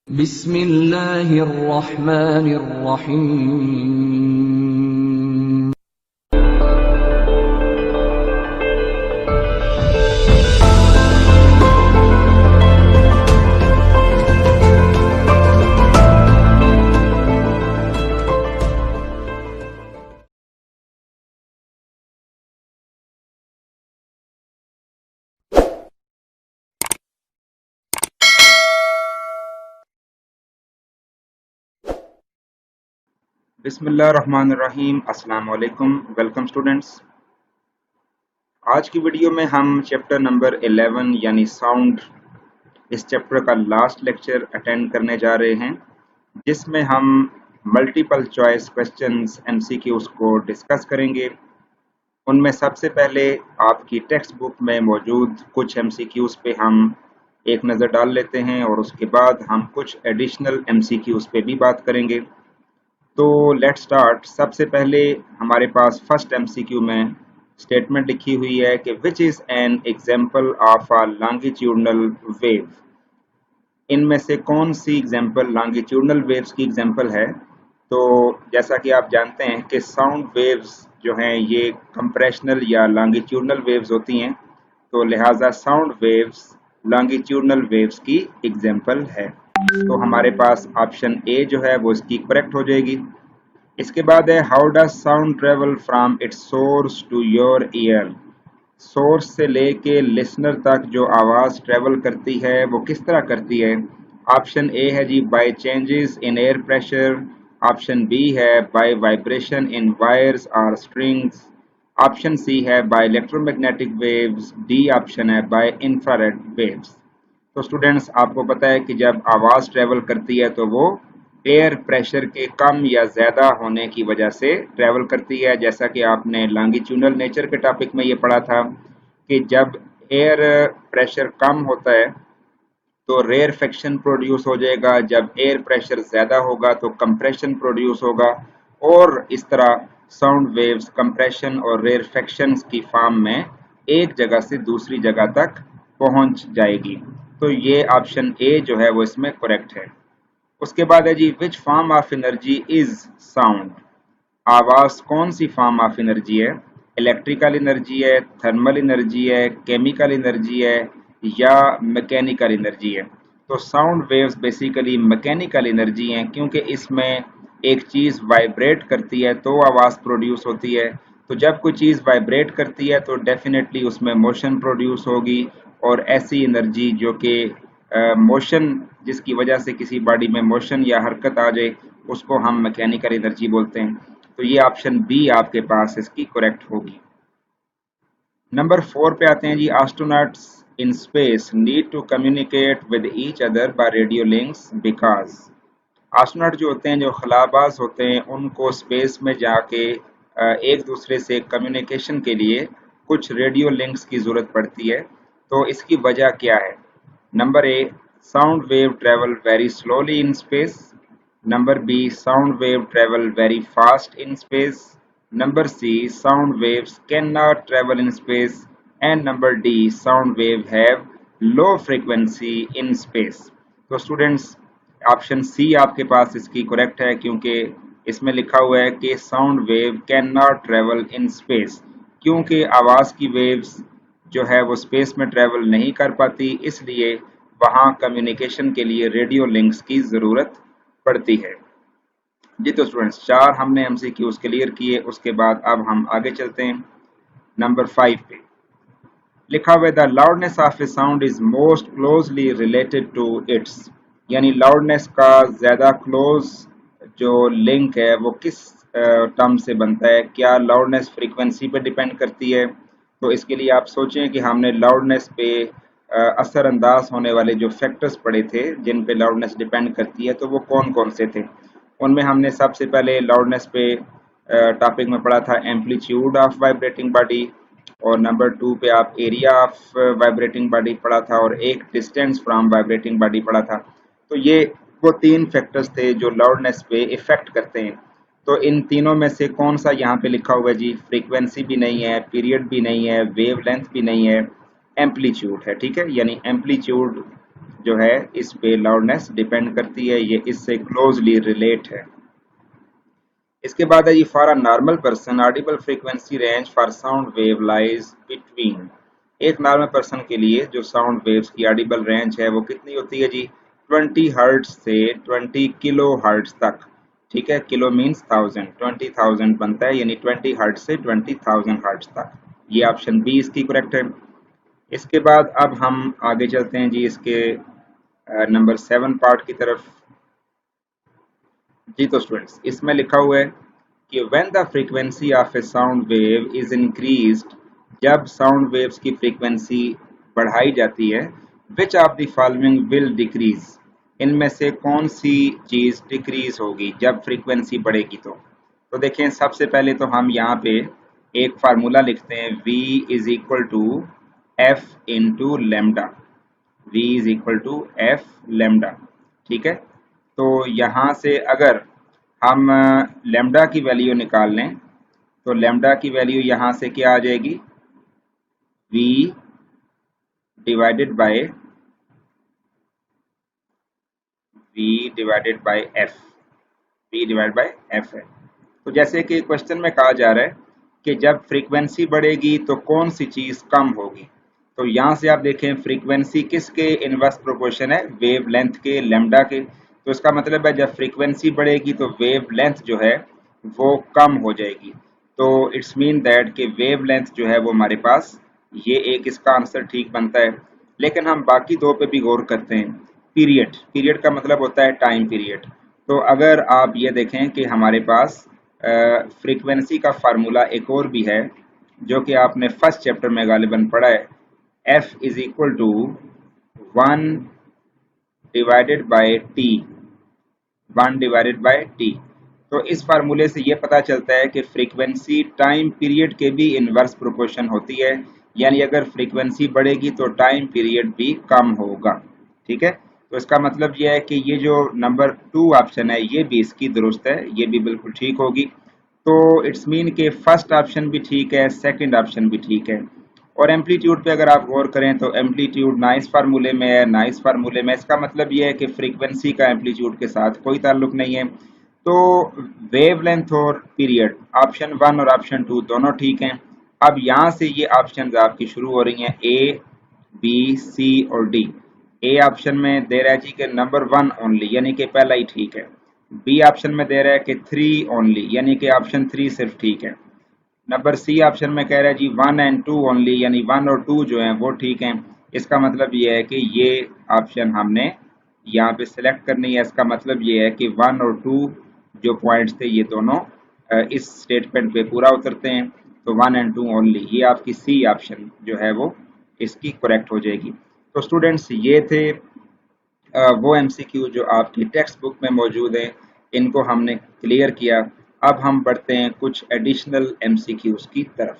बिस्मिल्लाहिर्रहमानिर्रहीम। बिस्मिल्लाहिर्रहमानिर्रहीम। अस्सलाम वालेकुम। Welcome students. आज की वीडियो में हम चैप्टर नंबर 11 यानी साउंड, इस चैप्टर का लास्ट लेक्चर अटेंड करने जा रहे हैं, जिसमें हम मल्टीपल चॉइस क्वेश्चंस एमसीक्यूज को डिस्कस करेंगे। उनमें सबसे पहले आपकी टेक्स्ट बुक में मौजूद कुछ एमसीक्यूज पे हम एक नज़र डाल लेते हैं और उसके बाद हम कुछ एडिशनल एमसीक्यूज पे भी बात करेंगे। तो लेट्स स्टार्ट। सबसे पहले हमारे पास फर्स्ट एमसीक्यू में स्टेटमेंट लिखी हुई है कि which is an example of a longitudinal wave. इनमें से कौन सी एग्जाम्पल लॉन्गिट्यूडनल वेव्स की एग्जाम्पल है? तो जैसा कि आप जानते हैं कि साउंड वेव्स जो हैं ये कंप्रेशनल या लॉन्गिट्यूडनल वेव्स होती हैं, तो लिहाजा साउंड वेव्स लॉन्गिट्यूडनल वेव्स की एग्जाम्पल है। तो हमारे पास ऑप्शन ए जो है वो इसकी करेक्ट हो जाएगी। इसके बाद है how does sound travel from its source to your ear. Source से लेके लिसनर तक जो आवाज़ ट्रेवल करती है वो किस तरह करती है? ऑप्शन ए है जी by changes in air pressure, option B है बाय वाइब्रेशन इन वायर्स और स्ट्रिंग्स, ऑप्शन सी है by electromagnetic waves, D option है बाय इंफ्रारेड वेव्स। तो स्टूडेंट्स, आपको पता है कि जब आवाज़ ट्रेवल करती है तो वो एयर प्रेशर के कम या ज़्यादा होने की वजह से ट्रेवल करती है। जैसा कि आपने लॉन्गिट्यूडनल नेचर के टॉपिक में ये पढ़ा था कि जब एयर प्रेशर कम होता है तो रेयरफेक्शन प्रोड्यूस हो जाएगा, जब एयर प्रेशर ज़्यादा होगा तो कंप्रेशन प्रोड्यूस होगा, और इस तरह साउंड वेव्स कंप्रेशन और रेयरफेक्शन की फॉर्म में एक जगह से दूसरी जगह तक पहुंच जाएगी। तो ये ऑप्शन ए जो है वो इसमें करेक्ट है। उसके बाद है जी which form of energy is sound. आवाज़ कौन सी फॉर्म ऑफ एनर्जी है? इलेक्ट्रिकल एनर्जी है, थर्मल एनर्जी है, केमिकल एनर्जी है या मैकेनिकल एनर्जी है? तो sound waves basically mechanical energy हैं, क्योंकि इसमें एक चीज़ वाइब्रेट करती है तो आवाज़ प्रोड्यूस होती है। तो जब कोई चीज़ वाइब्रेट करती है तो डेफिनेटली उसमें मोशन प्रोड्यूस होगी, और ऐसी एनर्जी जो कि मोशन, जिसकी वजह से किसी बॉडी में मोशन या हरकत आ जाए, उसको हम मैकेनिकल एनर्जी बोलते हैं। तो ये ऑप्शन बी आपके पास इसकी करेक्ट होगी। नंबर 4 पे आते हैं जी। Astronauts in space need to communicate with each other by radio links because. Astronaut जो होते हैं, जो खलाबाज होते हैं, उनको स्पेस में जाके एक दूसरे से कम्युनिकेशन के लिए कुछ रेडियो लिंक्स की ज़रूरत पड़ती है। तो इसकी वजह क्या है? Number A, sound wave travel very slowly in space, number B, sound wave travel very fast in space, number C, sound waves can not travel in space, and number D, sound wave have low frequency in space. तो students, option C आपके पास इसकी correct है, क्योंकि इसमें लिखा हुआ है कि sound wave can not travel in space, क्योंकि आवाज़ की वेव्स जो है वो स्पेस में ट्रेवल नहीं कर पाती, इसलिए वहाँ कम्युनिकेशन के लिए रेडियो लिंक्स की ज़रूरत पड़ती है। जी तो स्टूडेंट्स, 4 हमने एमसीक्यूज क्लियर किए। उसके बाद अब हम आगे चलते हैं। नंबर 5 पे लिखा हुआ the loudness of a sound is most closely related to its, यानी लाउडनेस का ज़्यादा क्लोज जो लिंक है वो किस टर्म से बनता है? क्या लाउडनेस फ्रीक्वेंसी पे डिपेंड करती है? तो इसके लिए आप सोचें कि हमने लाउडनेस पे असरअंदाज होने वाले जो फैक्टर्स पढ़े थे जिन पे लाउडनेस डिपेंड करती है, तो वो कौन कौन से थे? उनमें हमने सबसे पहले लाउडनेस पे टॉपिक में पढ़ा था एम्पलीट्यूड ऑफ वाइब्रेटिंग बॉडी, और नंबर 2 पे आप एरिया ऑफ वाइब्रेटिंग बॉडी पढ़ा था, और एक डिस्टेंस फ्रॉम वाइब्रेटिंग बॉडी पढ़ा था। तो ये वो 3 फैक्टर्स थे जो लाउडनेस पे इफेक्ट करते हैं। तो इन तीनों में से कौन सा यहाँ पे लिखा हुआ है जी? फ्रीक्वेंसी भी नहीं है, पीरियड भी नहीं है, वेव लेंथ भी नहीं है, एम्पलीट्यूड है। ठीक है, यानी एम्पलीट्यूड जो है इस पे लाउडनेस डिपेंड करती है, ये इससे क्लोजली रिलेट है। इसके बाद है जी for a normal person audible frequency range for sound wave lies between. एक नॉर्मल पर्सन के लिए जो साउंड वेव्स की ऑडिबल रेंज है वो कितनी होती है जी, 20 हर्ट्ज से 20 किलो हर्ट्ज तक। ठीक है, किलो मीन्स 1000, 20,000 बनता है, यानी 20 हर्ट्ज से 20,000 हर्ट्ज तक। ये ऑप्शन बी इसकी करेक्ट है। इसके बाद अब हम आगे चलते हैं जी इसके नंबर 7 पार्ट की तरफ। जी तो स्टूडेंट्स इसमें लिखा हुआ है कि when the frequency of a sound wave is increased, जब साउंड वेव्स की फ्रीक्वेंसी बढ़ाई जाती है, which of the following will decrease, इनमें से कौन सी चीज डिक्रीज होगी जब फ्रीक्वेंसी बढ़ेगी। तो देखें सबसे पहले तो हम यहाँ पे एक फार्मूला लिखते हैं, v is equal to F into lambda, v is equal to F lambda. ठीक है, तो यहाँ से अगर हम लेमडा की वैल्यू निकाल लें तो लेमडा की वैल्यू यहाँ से क्या आ जाएगी, v divided by f, v divided by f है। तो जैसे कि क्वेश्चन में कहा जा रहा है कि जब फ्रीक्वेंसी बढ़ेगी तो कौन सी चीज कम होगी, तो यहाँ से आप देखें फ्रीक्वेंसी किसके इनवर्स प्रोपोर्शन है, वेव लेंथ के, लेमडा के। तो इसका मतलब है जब फ्रीक्वेंसी बढ़ेगी तो वेव लेंथ जो है वो कम हो जाएगी। तो इट्स मीन दैट कि वेव लेंथ जो है वो हमारे पास, ये एक इसका आंसर ठीक बनता है। लेकिन हम बाकी दो पे भी गौर करते हैं। पीरियड, पीरियड का मतलब होता है टाइम पीरियड। तो अगर आप ये देखें कि हमारे पास फ्रीक्वेंसी का फार्मूला एक और भी है जो कि आपने फर्स्ट चैप्टर में गालिबन पढ़ा है, f is equal to 1 divided by T, 1 divided by T. तो इस फार्मूले से ये पता चलता है कि फ्रीक्वेंसी टाइम पीरियड के भी इनवर्स प्रोपोर्शन होती है, यानी अगर फ्रीक्वेंसी बढ़ेगी तो टाइम पीरियड भी कम होगा। ठीक है, तो इसका मतलब यह है कि ये जो नंबर 2 ऑप्शन है ये भी इसकी दुरुस्त है, ये भी बिल्कुल ठीक होगी। तो इट्स मीन के फर्स्ट ऑप्शन भी ठीक है, सेकंड ऑप्शन भी ठीक है। और एम्पलीट्यूड पे अगर आप गौर करें तो एम्पलीट्यूड ना इस फार्मूले में है ना इस फार्मूले में। इसका मतलब ये है कि फ्रीक्वेंसी का एम्पलीट्यूड के साथ कोई ताल्लुक नहीं है। तो वेवलेंथ और पीरियड ऑप्शन 1 और ऑप्शन 2 दोनों ठीक हैं। अब यहाँ से ये ऑप्शंस आपकी शुरू हो रही हैं, ए बी सी और डी। ए ऑप्शन में दे रहा है जी कि नंबर 1 ओनली, यानी कि पहला ही ठीक है। बी ऑप्शन में दे रहा है कि 3 ओनली, यानी कि ऑप्शन 3 सिर्फ ठीक है। नंबर सी ऑप्शन में कह रहा है जी 1 एंड 2 ओनली, यानी 1 और 2 जो हैं वो ठीक हैं। इसका मतलब ये है कि ये ऑप्शन हमने यहाँ पे सिलेक्ट करनी है। इसका मतलब ये है कि 1 और 2 जो पॉइंट्स थे ये दोनों इस स्टेटमेंट पे पूरा उतरते हैं। तो 1 एंड 2 ओनली, ये आपकी सी ऑप्शन जो है वो इसकी करेक्ट हो जाएगी। तो स्टूडेंट्स ये थे वो एमसीक्यू जो आपकी टेक्स्ट बुक में मौजूद हैं, इनको हमने क्लियर किया। अब हम बढ़ते हैं कुछ एडिशनल एमसीक्यूज की तरफ।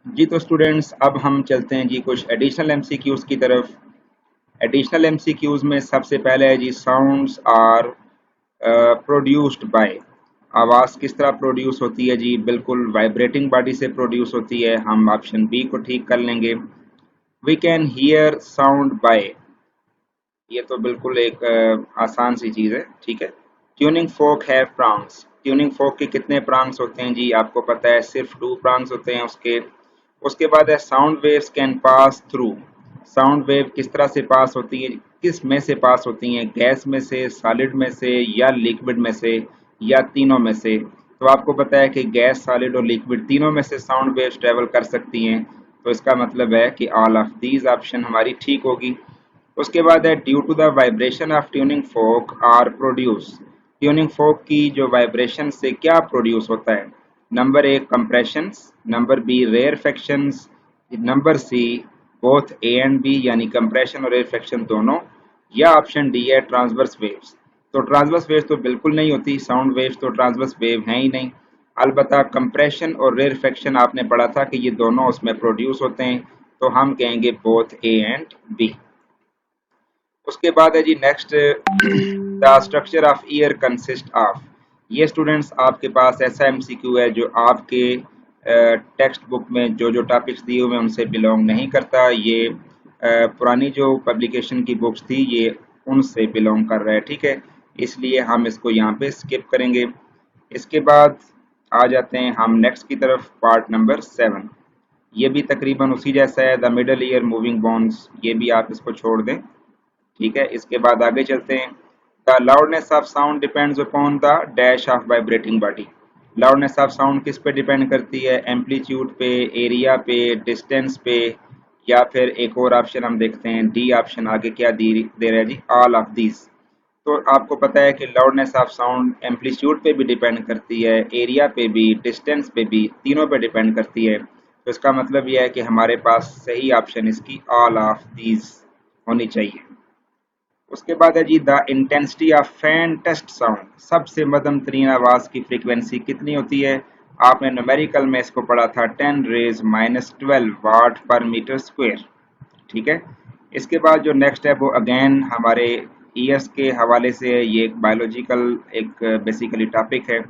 जी तो स्टूडेंट्स अब हम चलते हैं जी कुछ एडिशनल एमसीक्यूज की तरफ। एडिशनल एमसीक्यूज में सबसे पहले है जी साउंड्स आर प्रोड्यूस्ड बाय। आवाज किस तरह प्रोड्यूस होती है जी, बिल्कुल वाइब्रेटिंग बॉडी से प्रोड्यूस होती है। हम ऑप्शन बी को ठीक कर लेंगे। We can hear sound by, ये तो बिल्कुल एक आसान सी चीज है। ठीक है, tuning fork have prongs. Tuning fork के कितने प्रांग्स होते हैं जी, आपको पता है सिर्फ 2 प्रांग्स होते हैं उसके। उसके बाद है sound waves can pass through. Sound wave किस तरह से पास होती है, किस में से पास होती हैं, गैस में से, सॉलिड में से या लिक्विड में से या तीनों में से। तो आपको पता है कि गैस, सॉलिड और लिक्विड तीनों में से साउंड वेव्स ट्रेवल कर सकती हैं। तो इसका मतलब है कि ऑल ऑफ दीज ऑप्शन हमारी ठीक होगी। उसके बाद है due to the vibration of tuning fork are produce. Tuning fork की जो वाइब्रेशन से क्या प्रोड्यूस होता है, number A compressions, number B rarefactions, number C both A and B यानी कंप्रेशन और रेयरफेक्शन दोनों, या ऑप्शन डी है ट्रांसवर्स वेव्स। तो ट्रांसवर्स वेव्स तो बिल्कुल नहीं होती, साउंड वेव्स तो ट्रांसवर्स वेव हैं ही नहीं। अलबत्ता कंप्रेशन और रेयरफेक्शन आपने पढ़ा था कि ये दोनों उसमें प्रोड्यूस होते हैं। तो हम कहेंगे बोथ ए एंड बी। उसके बाद है जी next, the structure of ear consist of. ये स्टूडेंट्स आपके पास ऐसा एमसीक्यू है जो आपके टेक्स्ट बुक में जो जो टॉपिक्स दिए हुए हैं उनसे बिलोंग नहीं करता। ये पुरानी जो पब्लिकेशन की बुक्स थी ये उनसे बिलोंग कर रहा है, ठीक है, इसलिए हम इसको यहाँ पे स्किप करेंगे। इसके बाद आ जाते हैं हम नेक्स्ट की तरफ, पार्ट नंबर 7। ये भी तकरीबन उसी जैसा है, the middle ear moving bonds, ये भी आप इसको छोड़ दें, ठीक है। इसके बाद आगे चलते हैं, the loudness of sound depends upon the dash of vibrating body. Loudness of sound किस पे डिपेंड करती है? एम्पलीट्यूड पे, एरिया पे, डिस्टेंस पे, या फिर एक और ऑप्शन हम देखते हैं, डी ऑप्शन आगे क्या दे रहा है जी, ऑल ऑफ दीज। तो आपको पता है कि लाउडनेस ऑफ साउंड एम्पलीट्यूड पे भी डिपेंड करती है, एरिया पे भी, डिस्टेंस पे भी, तीनों पे डिपेंड करती है। तो इसका मतलब यह है कि हमारे पास सही ऑप्शन इसकी ऑल ऑफ दीज होनी चाहिए। उसके बाद है जी, the intensity of faintest sound, सबसे मध्यम तरीन आवाज की फ्रीक्वेंसी कितनी होती है? आपने न्यूमेरिकल में इसको पढ़ा था 10⁻⁻12 वाट पर मीटर स्क्वायर, ठीक है। इसके बाद जो नेक्स्ट है वो अगेन हमारे ईयर्स के हवाले से है, ये एक बायोलॉजिकल एक बेसिकली टॉपिक है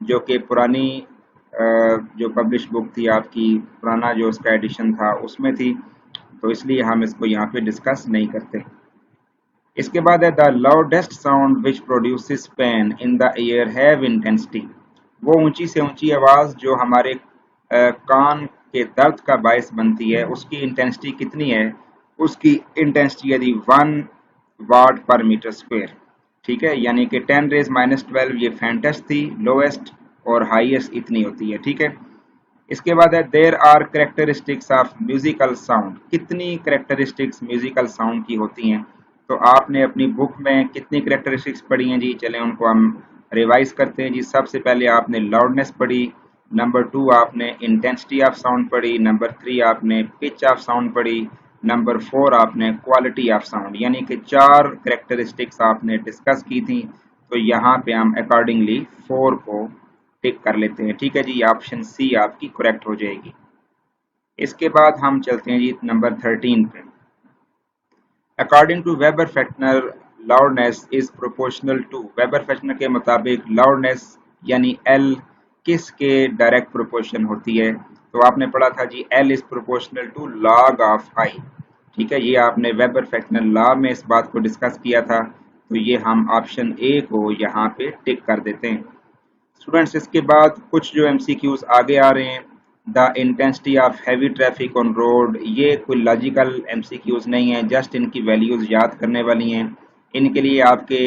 जो कि पुरानी जो पब्लिश बुक थी आपकी, पुराना जो उसका एडिशन था उसमें थी, तो इसलिए हम इसको यहाँ पे डिस्कस नहीं करते। इसके बाद है, the loudest sound which produces pain in the year have intensity. वो ऊंची से ऊंची आवाज जो हमारे कान के दर्द का बायस बनती है, उसकी इंटेंसिटी कितनी है? उसकी इंटेंसिटी यदि 1 वाट पर मीटर स्क्वायर, ठीक है, यानी कि 10⁻⁻12 ये फैंटेस्ट थी लोएस्ट, और हाईएस्ट इतनी होती है, ठीक है। इसके बाद है, there are characteristics of musical sound, कितनी कैरेक्टरिस्टिक्स म्यूजिकल साउंड की होती हैं? तो आपने अपनी बुक में कितनी कैरेक्टरिस्टिक्स पढ़ी हैं जी? चलें उनको हम रिवाइज करते हैं जी। सबसे पहले आपने लाउडनेस पढ़ी, नंबर 2 आपने इंटेंसिटी ऑफ साउंड पढ़ी, नंबर 3 आपने पिच ऑफ साउंड पढ़ी, नंबर 4 आपने क्वालिटी ऑफ साउंड, यानी कि 4 कैरेक्टरिस्टिक्स आपने डिस्कस की थी। तो यहाँ पे हम अकॉर्डिंगली 4 को टिक कर लेते हैं, ठीक है जी, ऑप्शन सी आपकी करेक्ट हो जाएगी। इसके बाद हम चलते हैं जी नंबर 13 पे। According to Weber Fechner, loudness is proportional to, Weber Fechner के मुताबिक लाउडनेस यानी एल किसके डायरेक्ट प्रोपोर्शन होती है? तो आपने पढ़ा था जी, L is proportional to log of I, ठीक है, ये आपने वेबर फेटनर लॉ में इस बात को डिस्कस किया था। तो ये हम ऑप्शन ए को यहाँ पे टिक कर देते हैं। स्टूडेंट्स, इसके बाद कुछ जो एमसीक्यूज आगे आ रहे हैं, the intensity of heavy traffic on road, ये कोई लॉजिकल एमसीक्यूज नहीं है, जस्ट इनकी वैल्यूज याद करने वाली हैं। इनके लिए आपके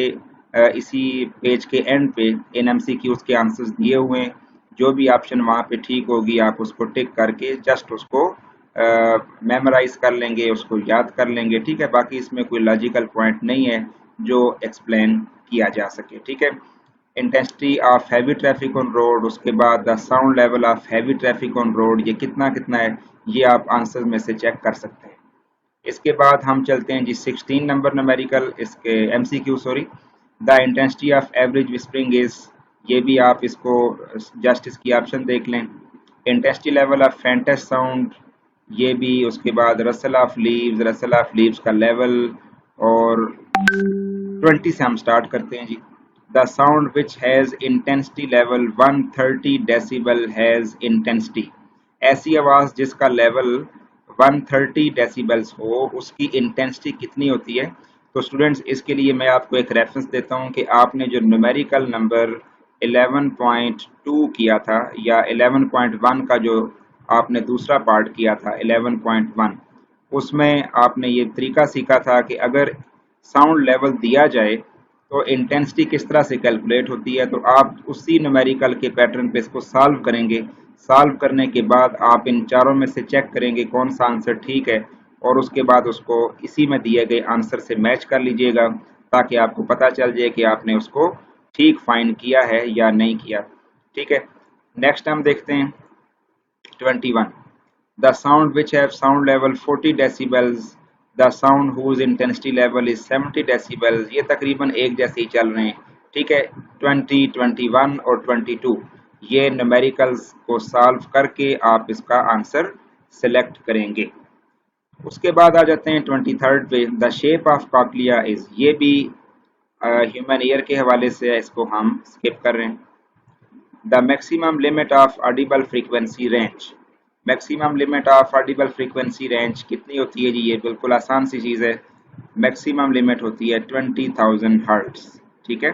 इसी पेज के एंड पे इन एमसीक्यूज के आंसर्स दिए हुए हैं, जो भी ऑप्शन वहाँ पे ठीक होगी आप उसको टिक करके जस्ट उसको मेमोराइज कर लेंगे, उसको याद कर लेंगे, ठीक है। बाकी इसमें कोई लॉजिकल पॉइंट नहीं है जो एक्सप्लेन किया जा सके, ठीक है। Intensity of heavy traffic on road, उसके बाद the sound level of heavy traffic on road, ये कितना कितना है, ये आप आंसर में से चेक कर सकते हैं। इसके बाद हम चलते हैं जी 16 नंबर न्यूमेरिकल, इसके MCQ sorry, the intensity of average whispering is, ये भी आप इसको जस्ट इसकी ऑप्शन देख लें। Intensity level of faintest sound, ये भी, उसके बाद rustle of leaves, rustle of leaves का लेवल, और 20 से हम स्टार्ट करते हैं जी। The sound which has intensity level 130 decibel has intensity, ऐसी आवाज जिसका लेवल 130 डेसिबल्स हो उसकी इंटेंसिटी कितनी होती है? तो स्टूडेंट्स, इसके लिए मैं आपको एक रेफरेंस देता हूं कि आपने जो न्यूमेरिकल नंबर 11.2 किया था, या 11.1 का जो आपने दूसरा पार्ट किया था 11.1, उसमें आपने ये तरीका सीखा था कि अगर साउंड लेवल दिया जाए तो इंटेंसिटी किस तरह से कैलकुलेट होती है। तो आप उसी न्यूमेरिकल के पैटर्न पे इसको सॉल्व करेंगे। सॉल्व करने के बाद आप इन चारों में से चेक करेंगे कौन सा आंसर ठीक है, और उसके बाद उसको इसी में दिए गए आंसर से मैच कर लीजिएगा, ताकि आपको पता चल जाए कि आपने उसको ठीक फाइंड किया है या नहीं किया, ठीक है। नेक्स्ट हम देखते हैं 21, the sound which have sound level 40 decibels, the sound whose intensity level is 70 decibels, ये तकरीबन एक जैसे ही चल रहे हैं, ठीक है। 20, 21 और 22, ये न्यूमेरिकल्स को सॉल्व करके आप इसका आंसर सिलेक्ट करेंगे। उसके बाद आ जाते हैं 23rd पे, the shape of cochlea is, ये भी ह्यूमन ईयर के हवाले से है, इसको हम स्किप कर रहे हैं। The maximum limit of Audible frequency range, maximum limit of Audible frequency range कितनी होती है जी? ये बिल्कुल आसान सी चीज़ है। मैक्सिमम लिमिट होती है 20,000 हर्ट्ज। ठीक है।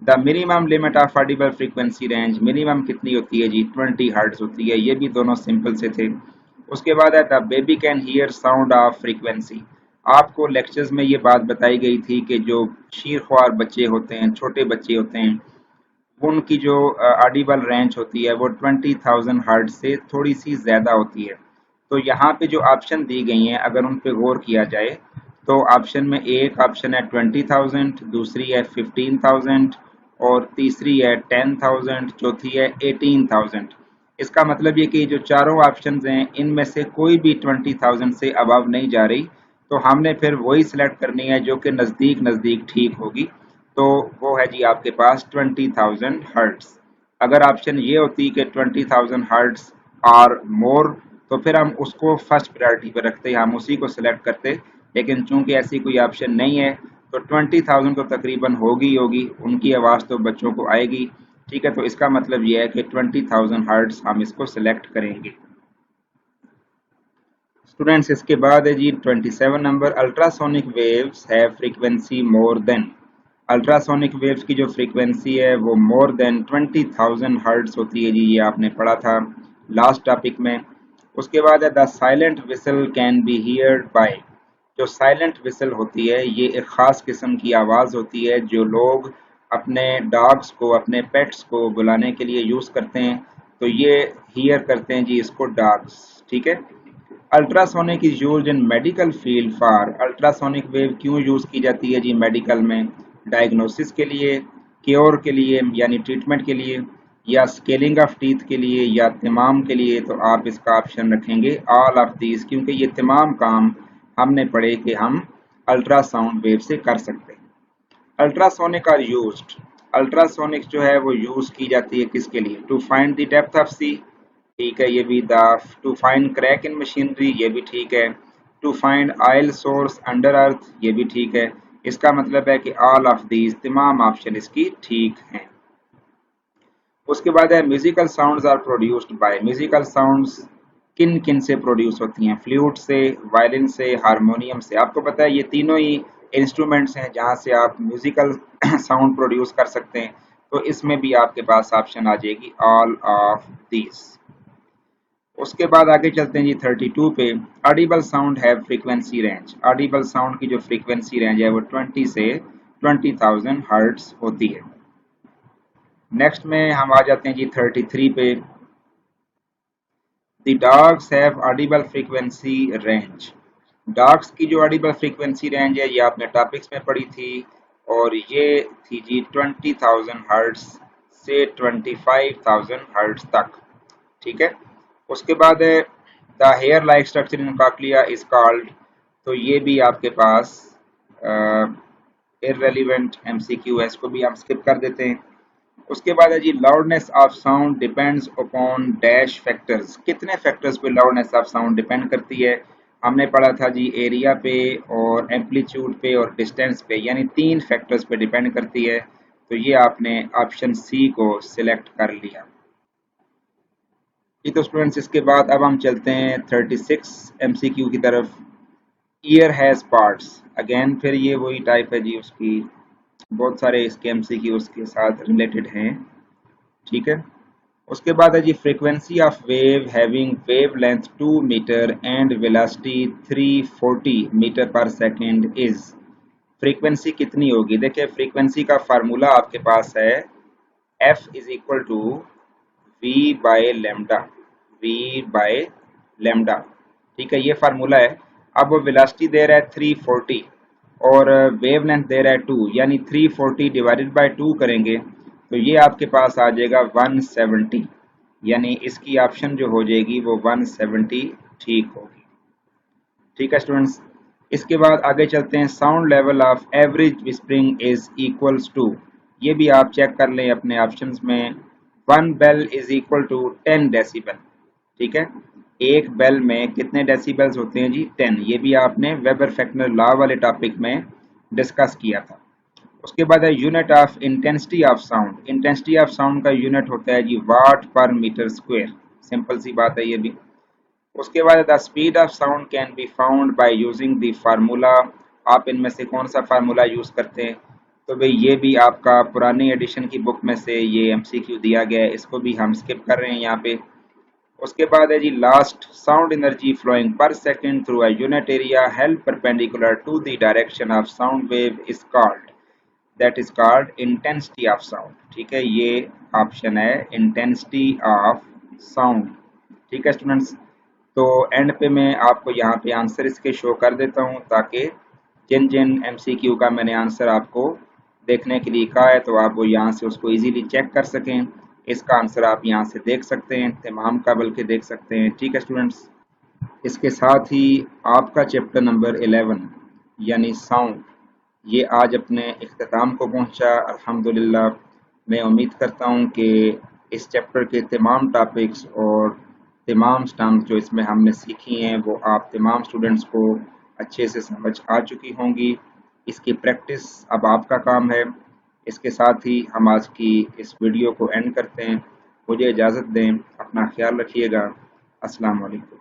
The minimum limit of Audible frequency range minimum कितनी होती है जी? 20 हर्ट्ज होती है। ये भी दोनों सिंपल से थे। उसके बाद है the baby can hear sound of frequency. आपको लेक्चर्स में ये बात बताई गई थी कि जो शीरख्वार बच्चे होते हैं, छोटे बच्चे होते हैं, उनकी जो ऑडिबल रेंज होती है वो 20,000 हर्ट्ज से थोड़ी सी ज़्यादा होती है। तो यहाँ पे जो ऑप्शन दी गई हैं अगर उन पे गौर किया जाए तो ऑप्शन में एक ऑप्शन है 20,000, दूसरी है 15,000 और तीसरी है 10,000, चौथी है 18,000। इसका मतलब ये कि जो चारों ऑप्शंस हैं इनमें से कोई भी 20,000 से अबव नहीं जा रही, तो हमने फिर वही सिलेक्ट करनी है जो कि नज़दीक नज़दीक ठीक होगी। तो वो है जी आपके पास 20,000 हर्ट्ज। अगर ऑप्शन ये होती कि 20,000 हर्ट्ज और मोर तो फिर हम उसको फर्स्ट प्रायोरिटी पर रखते, हम उसी को सिलेक्ट करते। लेकिन चूंकि ऐसी कोई ऑप्शन नहीं है तो 20,000 तो तकरीबन होगी होगी, उनकी आवाज़ तो बच्चों को आएगी। ठीक है, तो इसका मतलब ये है कि 20,000 हर्ट्ज हम इसको सिलेक्ट करेंगे। स्टूडेंट्स इसके बाद है जी 27 number, ultrasonic waves have frequency more than. Ultrasonic waves की जो फ्रीक्वेंसी है वो मोर देन 20,000 हर्ट्ज होती है जी, ये आपने पढ़ा था लास्ट टॉपिक में। उसके बाद है the silent whistle can be heard by. जो साइलेंट विसल होती है ये एक ख़ास किस्म की आवाज़ होती है जो लोग अपने डॉग्स को, अपने पेट्स को बुलाने के लिए यूज़ करते हैं। तो ये हियर करते हैं जी इसको डॉग्स। ठीक है। Ultrasonic is used in medical field for. Ultrasonic wave क्यों यूज़ की जाती है जी मेडिकल में? डायग्नोसिस के लिए, क्योर के लिए यानी ट्रीटमेंट के लिए, या स्केलिंग ऑफ टीथ के लिए, या तमाम के लिए। तो आप इसका ऑप्शन रखेंगे ऑल ऑफ दीज, क्योंकि ये तमाम काम हमने पढ़े कि हम अल्ट्रासाउंड वेव से कर सकते हैं। Ultrasonic are used. अल्ट्रासोनिक जो है वो यूज़ की जाती है किसके लिए? To find the depth of sea, ठीक है ये भी। The to find crack in machinery, ये भी ठीक है। To find oil source under earth, ये भी ठीक है। इसका मतलब है कि ऑल ऑफ दीज, तमाम ऑप्शन इसकी ठीक हैं। उसके बाद है musical sounds are produced by. Musical sounds किन किन से प्रोड्यूस होती हैं? फ्लूट से, वायलिन से, हारमोनियम से। आपको पता है ये तीनों ही इंस्ट्रूमेंट्स हैं जहां से आप म्यूजिकल साउंड प्रोड्यूस कर सकते हैं। तो इसमें भी आपके पास ऑप्शन आ जाएगी ऑल ऑफ दीज। उसके बाद आगे चलते हैं जी 32 पे। Audible sound have frequency range. Audible sound की जो फ्रीक्वेंसी रेंज है वो 20 से 20,000 हर्ट्ज होती है। नेक्स्ट में हम आ जाते हैं जी 33 पे। The dogs have Audible frequency range. Dogs की जो ऑडिबल फ्रीक्वेंसी रेंज है ये आपने टॉपिक्स में पढ़ी थी और ये थी जी 20,000 हर्ट्ज से 25,000 हर्ट्ज तक। ठीक है। उसके बाद है the hair like structure in cochlea is called. तो ये भी आपके पास इररेलेवेंट एमसीक्यू है, इसको भी हम स्किप कर देते हैं। उसके बाद है जी loudness of sound depends upon dash factors. कितने फैक्टर्स पे लाउडनेस ऑफ साउंड डिपेंड करती है? हमने पढ़ा था जी एरिया पे और एम्पलीट्यूड पे और डिस्टेंस पे, यानी 3 फैक्टर्स पे डिपेंड करती है। तो ये आपने ऑप्शन सी को सिलेक्ट कर लिया। जी तो स्टूडेंट्स इसके बाद अब हम चलते हैं 36 एमसीक्यू की तरफ। Year has parts. अगेन फिर ये वही टाइप है जी उसकी, बहुत सारे इसके एमसीक्यू उसके साथ रिलेटेड हैं। ठीक है। उसके बाद है जी frequency of wave having wavelength 2 metre and velocity 340 metre per second is. Frequency कितनी होगी? देखिए फ्रीक्वेंसी का फार्मूला आपके पास है F is equal to V by lambda. V by lambda, ठीक है ये फार्मूला है। अब वो वेलोसिटी दे रहा है 340 और वेव लेंथ दे रहा है 2, यानी 340 डिवाइडेड बाय 2 करेंगे तो ये आपके पास आ जाएगा 170, यानी इसकी ऑप्शन जो हो जाएगी वो 170 ठीक होगी। ठीक है स्टूडेंट्स। इसके बाद आगे चलते हैं। Sound level of average whispering is equals to. ये भी आप चेक कर लें अपने ऑप्शंस में। 1 bell is equal to 10 decibel. ठीक है, एक बेल में कितने डेसिबल्स होते हैं जी? 10। ये भी आपने वेबर फेक्टनर लॉ वाले टॉपिक में डिस्कस किया था। उसके बाद है unit of intensity of sound. Intensity of sound का यूनिट होता है जी वाट पर मीटर स्क्वायर। सिंपल सी बात है ये भी। उसके बाद the speed of sound can be found by using the formula. आप इनमें से कौन सा फार्मूला यूज़ करते हैं? तो भाई ये भी आपका पुरानी एडिशन की बुक में से ये एमसीक्यू दिया गया है, इसको भी हम स्किप कर रहे हैं यहाँ पे। उसके बाद है जी last, sound energy flowing per second through a unit area held perpendicular to the direction of sound wave is called, that is called intensity of sound. ठीक है, ये ऑप्शन है इंटेंसिटी ऑफ साउंड। ठीक है स्टूडेंट्स, तो and पे मैं आपको यहाँ पे आंसर इसके शो कर देता हूँ ताकि जिन जिन एमसीक्यू का मैंने आंसर आपको देखने के लिए कहा है तो आप वो यहाँ से उसको इजीली चेक कर सकें। इसका आंसर आप यहाँ से देख सकते हैं, तमाम का बल्कि देख सकते हैं। ठीक है स्टूडेंट्स, इसके साथ ही आपका चैप्टर नंबर 11 यानी साउंड ये आज अपने इख्तिताम को पहुंचा अल्हम्दुलिल्लाह। मैं उम्मीद करता हूं कि इस चैप्टर के तमाम टॉपिक्स और तमाम टर्म्स जो इसमें हमने सीखी हैं वो आप तमाम स्टूडेंट्स को अच्छे से समझ आ चुकी होंगी। इसकी प्रैक्टिस अब आपका काम है। इसके साथ ही हम आज की इस वीडियो को एंड करते हैं। मुझे इजाज़त दें, अपना ख्याल रखिएगा। अस्सलाम वालेकुम।